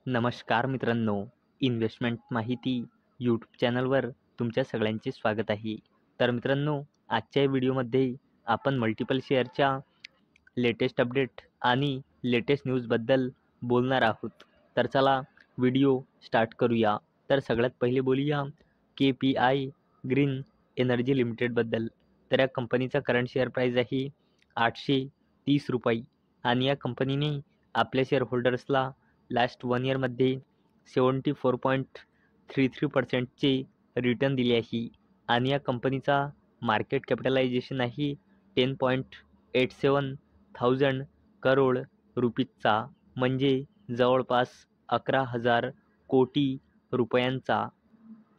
नमस्कार मित्रांनो, इन्व्हेस्टमेंट माहिती यूट्यूब चॅनलवर तुमच्या सगळ्यांचे स्वागत आहे. तर मित्रांनो, आजच्या व्हिडिओमध्ये आपण मल्टिपल शेअरच्या लेटेस्ट अपडेट आणि लेटेस्ट न्यूजबद्दल बोलणार आहोत. तर चला व्हिडिओ स्टार्ट करूया. तर सगळ्यात पहिले बोलूया KPI ग्रीन एनर्जी लिमिटेडबद्दल. तर या कंपनीचा करंट शेअर प्राईस आहे 830 रुपये आणि या कंपनीने आपल्या शेअर होल्डर्सला लास्ट 1 इयरमध्ये 74.33%चे रिटर्न दिले आहे आणि या कंपनीचा मार्केट कॅपिटलायझेशन आहे 10.87 थाउजंड करोड रुपीजचा, म्हणजे जवळपास 11,000 कोटी रुपयांचा.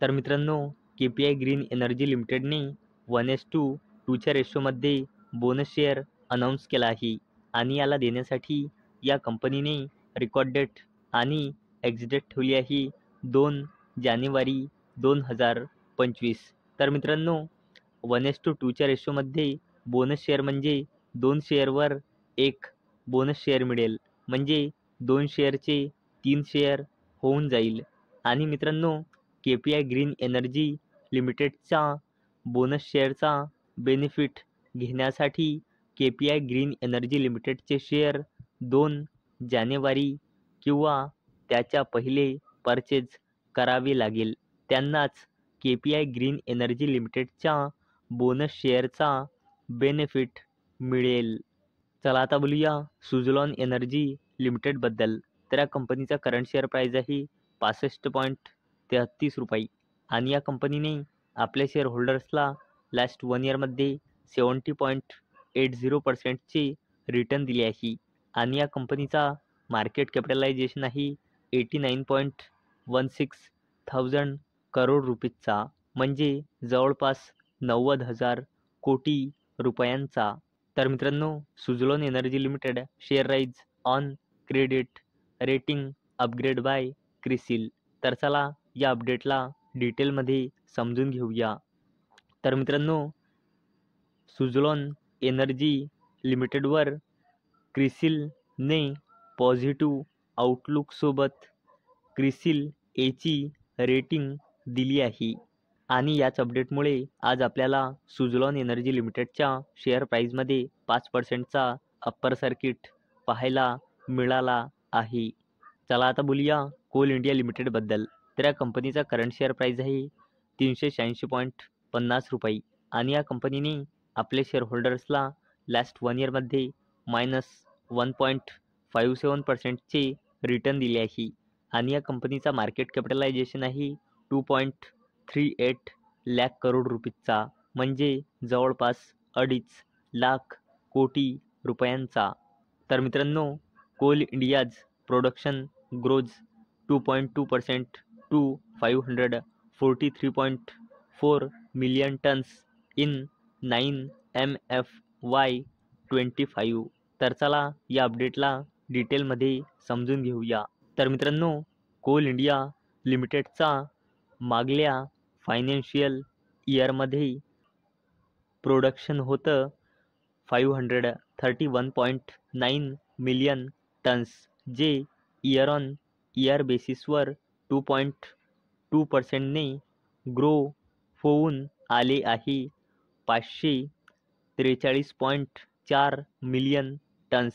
तर मित्रांनो, KPI ग्रीन एनर्जी लिमिटेडने 1:2च्या रेशोमध्ये बोनस शेअर अनाऊन्स केला आहे आणि याला देण्यासाठी या कंपनीने रेकॉर्ड डेट आणि एक्झिट डेट ठेवली आहे 2 जानेवारी 2025. तर मित्रांनो, 1:2च्या रेशोमध्ये बोनस शेअर म्हणजे 2 शेअरवर 1 बोनस शेअर मिळेल, म्हणजे 2 शेअरचे 3 शेअर होऊन जाईल. आणि मित्रांनो, KPI ग्रीन एनर्जी लिमिटेडचा बोनस शेअरचा बेनिफिट घेण्यासाठी KPI ग्रीन एनर्जी लिमिटेडचे शेअर 2 जानेवारी किंवा त्याच्या पहिले परचेज करावे लागेल. त्यांनाच KPI ग्रीन एनर्जी लिमिटेडच्या बोनस शेअरचा बेनिफिट मिळेल. चला आता बोलूया सुझलॉन एनर्जी लिमिटेडबद्दल. तर या कंपनीचा करंट शेअर प्राईस आहे 65.33 रुपये आणि या कंपनीने आपल्या शेअर होल्डर्सला लास्ट 1 इयरमध्ये 70.80%चे रिटर्न दिले आहे आणि या कंपनीचा मार्केट कॅपिटलायझेशन आहे 89.16 थाउजंड करोड रुपीजचा, म्हणजे जवळपास 90,000 कोटी रुपयांचा. तर मित्रांनो, Suzlon energy limited share rise on credit rating upgrade by CRISIL. तर चला या अपडेटला डिटेलमध्ये समजून घेऊया. तर मित्रांनो, सुझलॉन एनर्जी लिमिटेडवर क्रिसिलने पॉझिटिव्ह आउटलुकसोबत क्रिसिल एची रेटिंग दिली आहे आणि याच अपडेटमुळे आज आपल्याला सुझलॉन एनर्जी लिमिटेडच्या शेअर प्राईजमध्ये 5%चा अप्पर सर्किट पाहायला मिळाला आहे. चला आता बोलूया कोल इंडिया लिमिटेडबद्दल. तर या कंपनीचा करंट शेअर प्राईज आहे 386.50 रुपये आणि या कंपनीने आपल्या शेअर होल्डर्सला लास्ट 1 इयरमध्ये -1.57%चे रिटर्न दिले आहे आणि या कंपनीचा मार्केट कॅपिटलायझेशन आहे 2.38 लाख करोड रुपीजचा, म्हणजे जवळपास 2.5 लाख कोटी रुपयांचा. तर मित्रांनो, Coal India's production grows 2.2% to 543.4 million tons in 9MFY25. तर चला या अपडेटला डिटेलमध्ये समजून घेऊया. तर मित्रांनो, कोल इंडिया लिमिटेडचा मागल्या फायनान्शियल इयरमध्ये प्रोडक्शन होतं 531.9 मिलियन टन्स, जे इयर ऑन इयर बेसिसवर 2.2%ने ग्रो होऊन आले आहे 543.4 million tonnes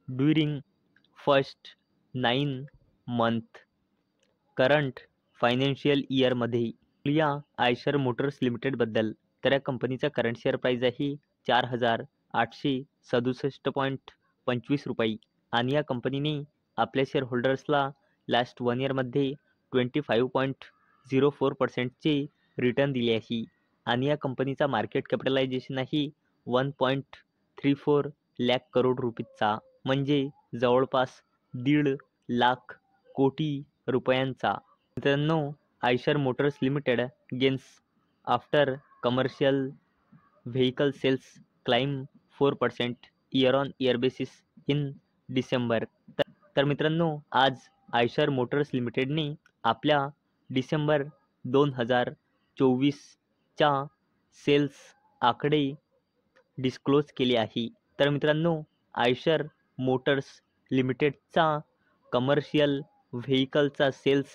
during first 9 month current financial इयरमध्ये. या आयशर मोटर्स लिमिटेडबद्दल. तर या कंपनीचा करंट शेअर प्राईज आहे 4,867.25 रुपये आणि या कंपनीने आपल्या शेअर होल्डर्सला लास्ट 1 इयरमध्ये 25.04%चे रिटर्न दिले आहे आणि या कंपनीचा मार्केट कॅपिटलायझेशन आहे 1.34 लाख करोड रुपीजचा, म्हणजे जवळपास 1.5 लाख कोटी रुपयांचा. मित्रांनो, Eicher motors limited gains after commercial vehicle sales climb 4% year on year basis in December. तर मित्रांनो, आज आयशर मोटर्स लिमिटेडने आपल्या डिसेंबर 2024च्या सेल्स आकडे डिस्क्लोज केले आहे. तर मित्रांनो, आयशर मोटर्स लिमिटेडचा कमर्शियल व्हेकलचा सेल्स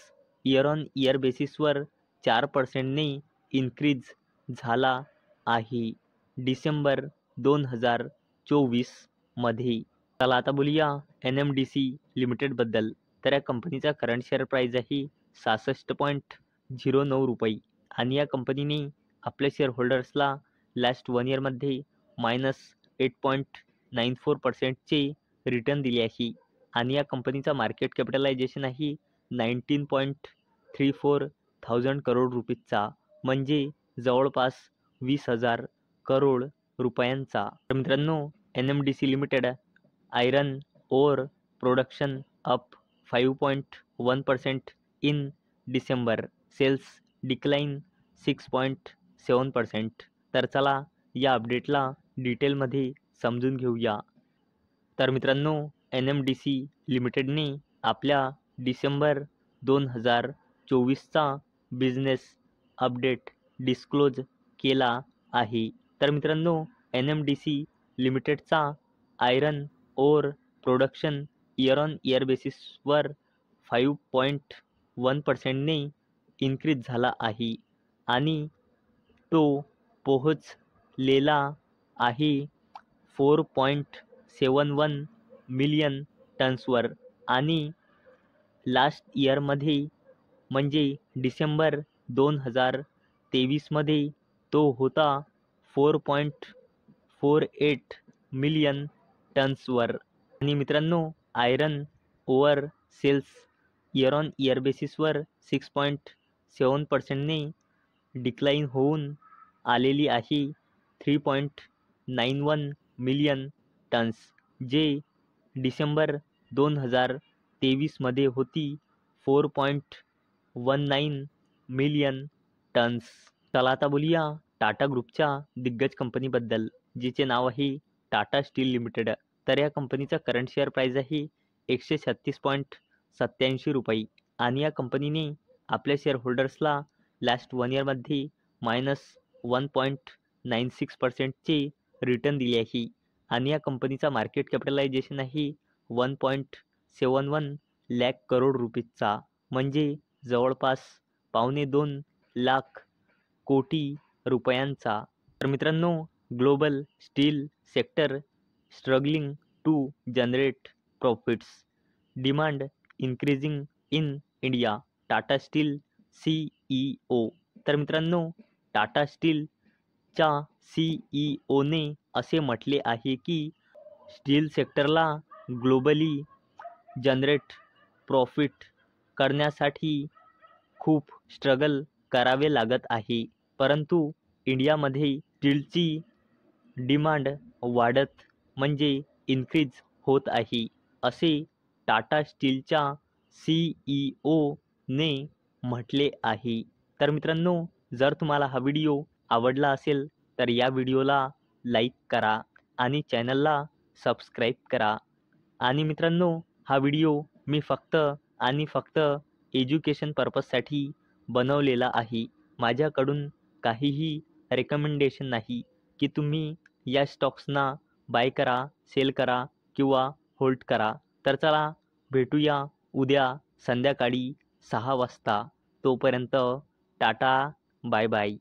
इयर ऑन इयर बेसिसवर 4%ने इन्क्रीज झाला आहे डिसेंबर 2024 मध्ये. चला आता बोलूया NMDC लिमिटेडबद्दल. तर या कंपनीचा करंट शेअर प्राईज आहे 66.09 रुपये आणि या कंपनीने आपल्या शेअर होल्डर्सला लास्ट 1 इयरमध्ये -8.94%चे रिटर्न दिले आहे आणि या कंपनीचा मार्केट कॅपिटलायझेशन आहे 19.34 थाउजंड करोड रुपीजचा, म्हणजे जवळपास 20,000 करोड रुपयांचा. तर मित्रांनो, NMDC limited iron ore production up 5.1% in December, sales decline 6.7%. तर चला या अपडेटला डिटेलमध्ये समजून घेऊया. तर मित्रांनो, NMDC लिमिटेडने आपल्या डिसेंबर 2024चा बिझनेस अपडेट डिस्क्लोज केला आहे. तर मित्रांनो, NMDC लिमिटेडचा iron ore production year on year बेसिसवर 5.1%ने इन्क्रीज झाला आहे आणि तो पोहोचलेला आहे 4.71 मिलियन टन्सवर आणि लास्ट इयरमध्ये म्हणजे डिसेंबर 2023मध्ये तो होता 4.48 मिलियन टन्सवर. आणि मित्रांनो, iron ore sales year on year बेसिसवर 6.7%ने डिक्लाइन होऊन आलेली आहे 3.91 मिलियन टन्स, जे डिसेंबर 2023मध्ये होती 4.19 मिलियन टन्स. चला आता बोलूया टाटा ग्रुपच्या दिग्गज कंपनीबद्दल, जिचे नाव आहे टाटा स्टील लिमिटेड. तर या कंपनीचा करंट शेअर प्राईज आहे 136.87 रुपये आणि या कंपनीने आपल्या शेअर होल्डर्सला लास्ट 1 इयरमध्ये -1.96%चे रिटर्न दिले आहे आणि या कंपनीचा मार्केट कॅपिटलायझेशन आहे 1.71 लाख करोड रुपीजचा, म्हणजे जवळपास 2.25 लाख कोटी रुपयांचा. तर मित्रांनो, global steel sector struggling to generate profits, demand increasing in India, Tata steel CEO. तर मित्रांनो, टाटा स्टीलच्या CEOने असे म्हटले आहे की स्टील सेक्टरला ग्लोबली जनरेट प्रॉफिट करण्यासाठी खूप स्ट्रगल करावे लागत आहे, परंतु इंडियामध्ये स्टीलची डिमांड वाढत म्हणजे इन्क्रीज होत आहे, असे टाटा स्टीलच्या CEOने म्हटले आहे. तर मित्रांनो, जर तुम्हाला हा व्हिडिओ आवडला असेल तर या व्हिडिओला लाईक करा आणि चॅनलला सबस्क्राईब करा. आणि मित्रांनो, हा व्हिडिओ मी फक्त आणि फक्त एज्युकेशन पर्पजसाठी बनवलेला आहे. माझ्याकडून काहीही रेकमेंडेशन नाही की तुम्ही या स्टॉक्सना बाय करा, सेल करा किंवा होल्ड करा. तर चला भेटूया उद्या संध्याकाळी 6 वाजता. तोपर्यंत टाटा, बाय बाय.